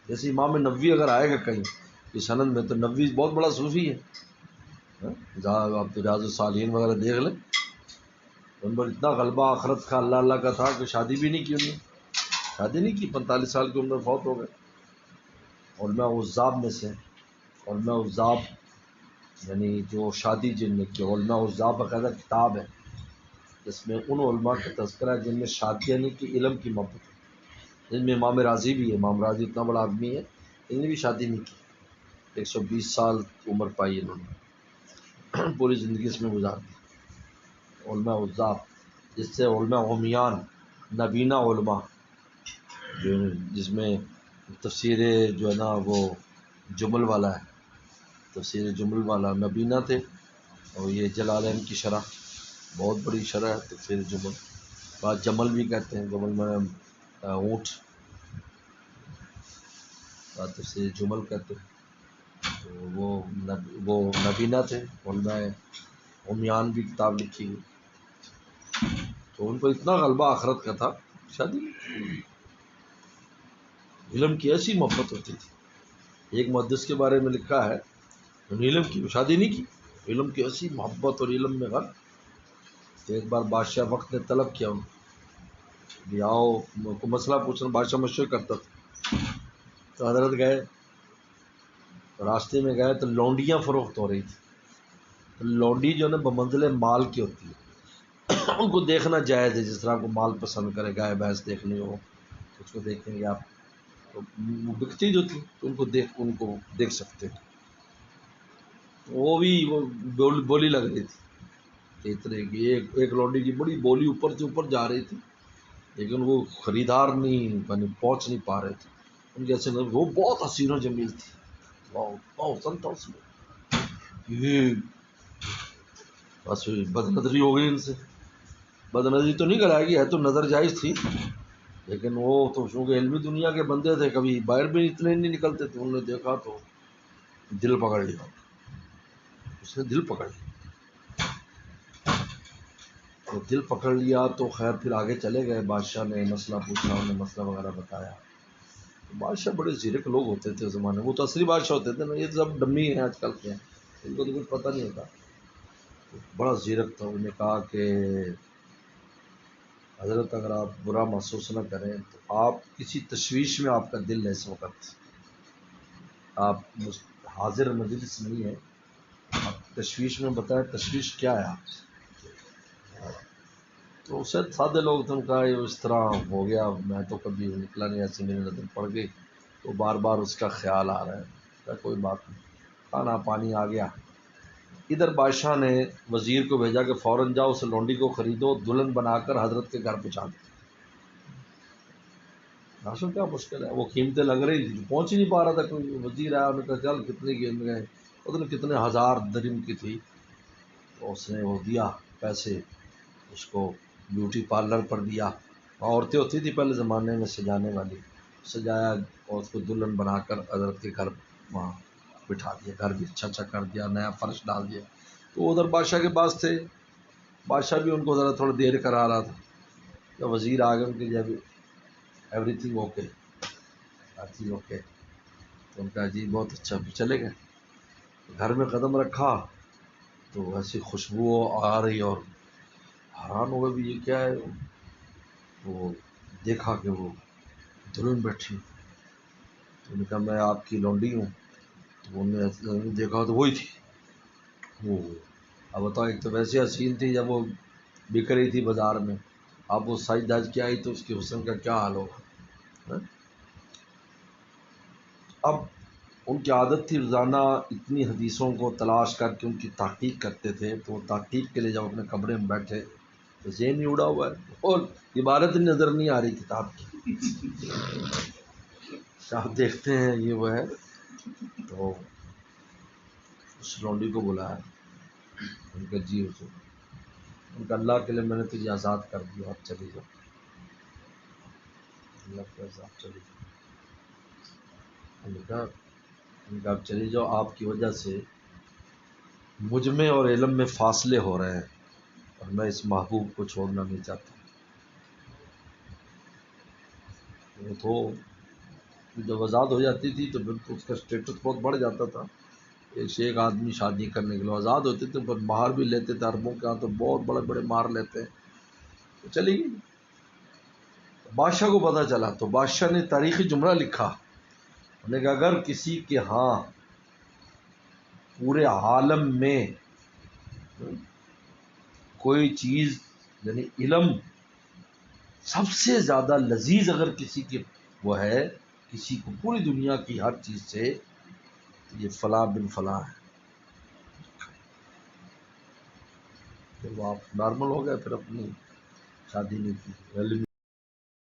جیسے امام نووی اگر آئے گا کہیں کہ سند میں، تو نووی بہت بڑا صوفی ہے، آپ ریاض الصالحین وغیرہ دیکھ لیں، ان پر اتنا غلبہ آخرت کا اللہ اللہ کا تھا کہ شادی بھی نہیں کی انہوں نے، شادی نہیں کی، 45 سال کی عمر میں فوت ہو گئے۔ علماء عزاب میں سے، علماء عزاب یعنی جو شادی جن نے کی، علماء عزاب باقاعدہ کتاب ہے جس میں ان علماء کا تذکرہ ہے جن نے شادیاں نہیں کی، علم کی محبت ہے، جن میں امام راضی بھی ہے۔ امام راضی اتنا بڑا آدمی ہے، انہوں نے بھی شادی نہیں کی، 120 سال عمر پائی انہوں نے، پوری زندگی اس میں گزار دی۔ علماء عزاب، جس سے علماء عمیان، نبینا علماء، جس میں تفسیر جو ہے نا وہ جمل والا ہے، تفسیر جمل والا نبینا تھے، اور یہ جلالین کی شرح بہت بڑی شرح ہے تفسیر جمل، بعض جمل بھی کہتے ہیں، جمل میں اونٹ، بعض تفسیر جمل کہتے ہیں، تو وہ نبینا تھے، علماء عمیان بھی کتاب لکھی ہوئی، تو ان کو اتنا غلبہ آخرت کا تھا، شادی علم کی ایسی محبت ہوتی تھی۔ ایک محدث کے بارے میں لکھا ہے، علم کی شادی نہیں کی، علم کی ایسی محبت اور علم میں غرق کہ ایک بار بادشاہ وقت نے طلب کیا ان کو کہ آؤ کو مسئلہ پوچھنا، بادشاہ مشورہ کرتا تھا، تو حضرت گئے، راستے میں گئے تو لونڈیاں فروخت ہو رہی تھی، تو لونڈی جو ہے نا بمنزل مال کی ہوتی ہے، ان کو دیکھنا جائز ہے، جس طرح کو مال پسند کرے، گائے بھینس دیکھنی ہو تو اس کو دیکھیں گے آپ، تو بکتی جو تھی تو ان کو دیکھ سکتے ہیں، وہ بھی وہ بولی لگ رہی تھی کہ اتنے کی ایک لونڈی کی بڑی بولی اوپر سے اوپر جا رہی تھی، لیکن وہ خریدار نہیں پہنچ نہیں پا رہے تھے، ان کے ایسے وہ بہت حسین و جمیل تھی، بہت حسن تھا اس میں، یہ بس بد نظری ہو گئی ان سے، بد نظری تو نہیں کرائے گی، ہے تو نظر جائز تھی، لیکن وہ تو چونکہ علمی دنیا کے بندے تھے، کبھی باہر بھی اتنے نہیں نکلتے تھے، انہوں نے دیکھا تو دل پکڑ لیا، اس نے دل پکڑ لیا، تو دل پکڑ لیا تو خیر پھر آگے چلے گئے، بادشاہ نے مسئلہ پوچھا، انہوں نے مسئلہ وغیرہ بتایا، بادشاہ بڑے زیرک لوگ ہوتے تھے اس زمانے میں، وہ تو اصلی بادشاہ ہوتے تھے نا، یہ سب ڈمی ہیں آج کل کے ہیں، ان کو تو کچھ پتہ نہیں ہوتا، بڑا زیرک تھا، انہوں نے کہا کہ حضرت اگر آپ برا محسوس نہ کریں تو آپ کسی تشویش میں آپ کا دل ہے اس وقت، آپ حاضر مجلس نہیں ہے، آپ تشویش میں بتائیں تشویش کیا ہے آپ، تو اسے سادے لوگ تھے، کہا یہ اس طرح ہو گیا، میں تو کبھی نکلا نہیں، ایسے میری نظر پڑ گئی تو بار بار اس کا خیال آ رہا ہے، کہا کوئی بات نہیں، کھانا پانی آ گیا، ادھر بادشاہ نے وزیر کو بھیجا کہ فوراً جاؤ اس لونڈی کو خریدو، دلہن بنا کر حضرت کے گھر پہنچا دو، راشن کیا مشکل ہے، وہ قیمتیں لگ رہی تھی، پہنچ ہی نہیں پا رہا تھا، کوئی وزیر آیا، انہوں نے کہا چل کتنے کی گئے، پتہ نہیں کتنے ہزار درہم کی تھی، تو اس نے وہ دیا پیسے، اس کو بیوٹی پارلر پر دیا، عورتیں ہوتی تھی پہلے زمانے میں سجانے والی، سجایا اور اس کو دلہن بنا کر حضرت کے گھر وہاں بٹھا دیا، گھر بھی اچھا کر دیا، نیا فرش ڈال دیا، تو ادھر بادشاہ کے پاس تھے، بادشاہ بھی ان کو ذرا تھوڑا دیر کرا رہا تھا، جب وزیر آ گئے ان کے، جب ایوری تھنگ اوکے، ہر چیز اوکے، تو ان کا جی بہت اچھا، پھر چلے گئے، گھر میں قدم رکھا تو ایسی خوشبو آ رہی، اور حیران ہو گئے بھی یہ کیا ہے، وہ دیکھا کہ وہ دلہن بیٹھی، تو انہوں نے کہا میں آپ کی لونڈی ہوں، تو انہوں نے دیکھا تو وہی تھی، وہ اب بتاؤ، ایک تو ویسے حسین تھی جب وہ بک رہی تھی بازار میں، اب وہ سج دھج کے آئی تو اس کے حسن کا کیا حال ہوگا، اب ان کی عادت تھی روزانہ اتنی حدیثوں کو تلاش کر کے ان کی تحقیق کرتے تھے، تو وہ تحقیق کے لیے جب اپنے کمرے میں بیٹھے تو ذہن ہی اڑا ہوا ہے، اور عبارت نظر نہیں آ رہی کتاب کی، آپ دیکھتے ہیں یہ وہ ہے، تو اس لونڈی کو بلایا، ان کا جی حضور، ان کا اللہ کے لیے میں نے تجھے آزاد کر دیا، آپ چلی جاؤ، اللہ کے آزاد چلی جاؤ، ان کا آپ چلی جاؤ، آپ کی وجہ سے مجھ میں اور علم میں فاصلے ہو رہے ہیں، اور میں اس محبوب کو چھوڑنا نہیں چاہتا، وہ تو جب آزاد ہو جاتی تھی تو پھر تو اس کا اسٹیٹس بہت بڑھ جاتا تھا. ایک سے ایک آدمی شادی کرنے کے لیے آزاد ہوتے تھے، پر مہار بھی لیتے تھے. عربوں کے ہاں تو بہت بڑے بڑے مہار لیتے ہیں. تو چلی گئی. بادشاہ کو پتہ چلا تو بادشاہ نے تاریخی جملہ لکھا. انہوں نے کہا اگر کسی کے ہاں پورے عالم میں کوئی چیز یعنی علم سب سے زیادہ لذیذ اگر کسی کے وہ ہے، کسی کو پوری دنیا کی ہر چیز سے، یہ فلاں بن فلاں ہے. جب آپ نارمل ہو گئے پھر اپنی شادی نہیں کی.